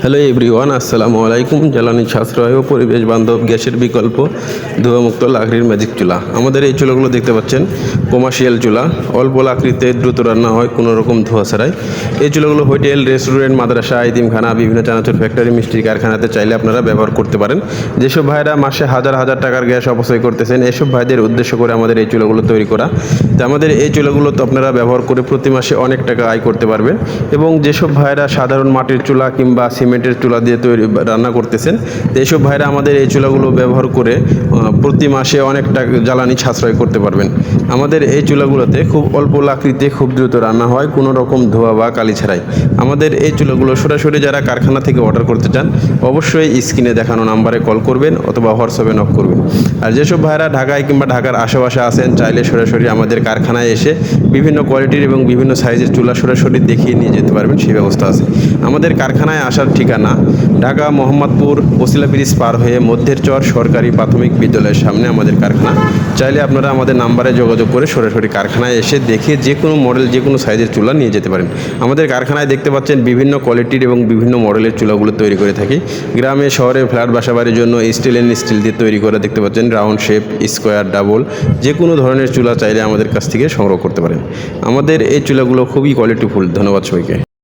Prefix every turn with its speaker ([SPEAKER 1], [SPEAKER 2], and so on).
[SPEAKER 1] Hello everyone, আসসালামু আলাইকুম। জ্বালানি সাশ্রয় ও পরিবেশ বান্ধব গ্যাসের বিকল্প ধোঁয়ামুক্ত লাকড়ির ম্যাজিক চুলা। আমাদের এই চুলাগুলো দেখতে পাচ্ছেন কমার্শিয়াল চুলা, অল্প লাকড়িতে দ্রুত রান্না হয় কোনো রকম ধোঁয়া ছাড়াই। এই চুলাগুলো হোটেল, রেস্টুরেন্ট, মাদ্রাসা, ইতিমখানা, বিভিন্ন চানাচুর ফ্যাক্টরি, মিষ্টির কারখানাতে চাইলে আপনারা ব্যবহার করতে পারেন। যেসব ভাইরা মাসে হাজার হাজার টাকার গ্যাস অপচয় করতেছেন, এসব ভাইদের উদ্দেশ্য করে আমাদের এই চুলাগুলো তৈরি করা। তো আমাদের এই চুলাগুলো তো আপনারা ব্যবহার করে প্রতি মাসে অনেক টাকা আয় করতে পারবেন। এবং যেসব ভাইরা সাধারণ মাটির চুলা কিংবা সিমেন্টের চুলা দিয়ে রান্না করতেছেন, তো এইসব ভাইরা আমাদের এই চুলাগুলো ব্যবহার করে প্রতি মাসে অনেক টাকা জ্বালানি সাশ্রয় করতে পারবেন। আমাদের এই চুলাগুলোতে খুব অল্প লাকড়িতে খুব দ্রুত রান্না হয় কোনো রকম ধোঁয়া বা কালি ছাড়াই। আমাদের এই চুলাগুলো সরাসরি যারা কারখানা থেকে অর্ডার করতে চান, অবশ্যই স্ক্রিনে দেখানো নাম্বারে কল করবেন অথবা হোয়াটসঅ্যাপে নক করবেন। আর যেসব ভাইরা ঢাকায় কিংবা ঢাকার আশেপাশে আছেন, চাইলে সরাসরি আমাদের কারখানায় এসে বিভিন্ন কোয়ালিটির এবং বিভিন্ন সাইজের চুলা সরাসরি দেখিয়ে নিয়ে যেতে পারবেন, সেই ব্যবস্থা আছে। আমাদের কারখানায় আসার ঠিকানা ঢাকা মোহাম্মদপুর ওসিলা ব্রিজ পার হয়ে মধ্যের চর সরকারি প্রাথমিক বিদ্যালয়ের সামনে আমাদের কারখানা। চাইলে আপনারা আমাদের নাম্বারে যোগাযোগ করে সরাসরি কারখানায় এসে দেখে যে কোনো মডেল, যে কোনো সাইজের চুলা নিয়ে যেতে পারেন। আমাদের কারখানায় দেখতে পাচ্ছেন বিভিন্ন কোয়ালিটির এবং বিভিন্ন মডেলের চুলাগুলো তৈরি করে থাকি। গ্রামে শহরে ফ্ল্যাট বাসাবাড়ির জন্য স্টিল দিয়ে তৈরি করে দেখতে পাচ্ছেন রাউন্ড শেপ, স্কোয়ার, ডাবল, যে কোনো ধরনের চুলা চাইলে আমাদের কাছ থেকে সংগ্রহ করতে পারেন। আমাদের এই চুলাগুলো খুবই কোয়ালিটিফুল। ধন্যবাদ সবাইকে।